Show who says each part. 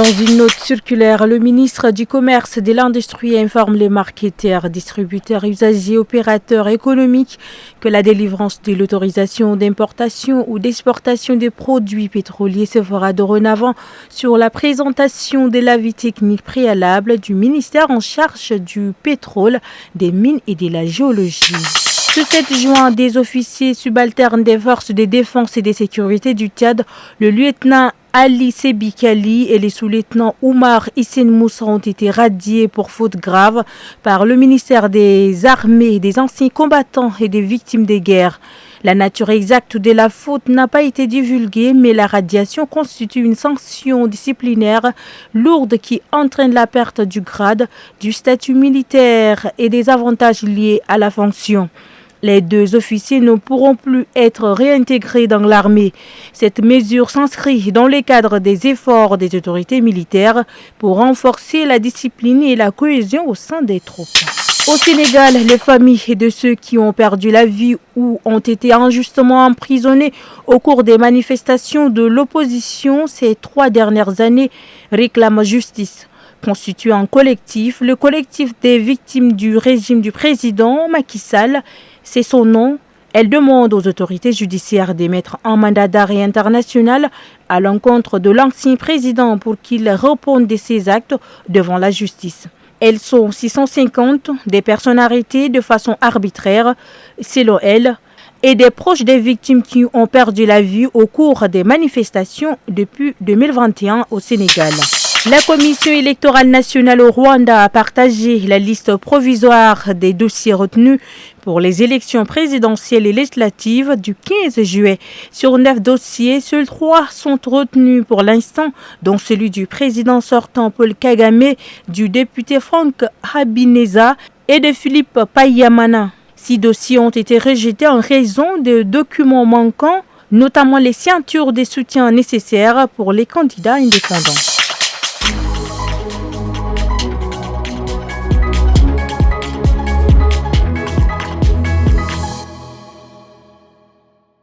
Speaker 1: Dans une note circulaire, le ministre du Commerce et de l'Industrie informe les marketeurs, distributeurs, usagers, opérateurs économiques que la délivrance de l'autorisation d'importation ou d'exportation des produits pétroliers se fera dorénavant sur la présentation de l'avis technique préalable du ministère en charge du pétrole, des mines et de la géologie. Ce 7 juin, des officiers subalternes des forces de défense et de sécurité du Tchad, le lieutenant Ali Sebikali et les sous-lieutenants Oumar Hissène Moussa ont été radiés pour faute grave par le ministère des Armées, des anciens combattants et des victimes des guerres. La nature exacte de la faute n'a pas été divulguée, mais la radiation constitue une sanction disciplinaire lourde qui entraîne la perte du grade, du statut militaire et des avantages liés à la fonction. Les deux officiers ne pourront plus être réintégrés dans l'armée. Cette mesure s'inscrit dans le cadre des efforts des autorités militaires pour renforcer la discipline et la cohésion au sein des troupes. Au Sénégal, les familles de ceux qui ont perdu la vie ou ont été injustement emprisonnés au cours des manifestations de l'opposition ces 3 dernières années réclament justice. Constitué en collectif, le collectif des victimes du régime du président Macky Sall, c'est son nom. Elle demande aux autorités judiciaires d'émettre un mandat d'arrêt international à l'encontre de l'ancien président pour qu'il réponde de ses actes devant la justice. Elles sont 650, des personnes arrêtées de façon arbitraire, selon elle, et des proches des victimes qui ont perdu la vie au cours des manifestations depuis 2021 au Sénégal. La Commission électorale nationale au Rwanda a partagé la liste provisoire des dossiers retenus pour les élections présidentielles et législatives du 15 juillet. Sur 9 dossiers, seuls 3 sont retenus pour l'instant, dont celui du président sortant Paul Kagame, du député Frank Habineza et de Philippe Payamana. 6 dossiers ont été rejetés en raison de documents manquants, notamment les signatures des soutiens nécessaires pour les candidats indépendants.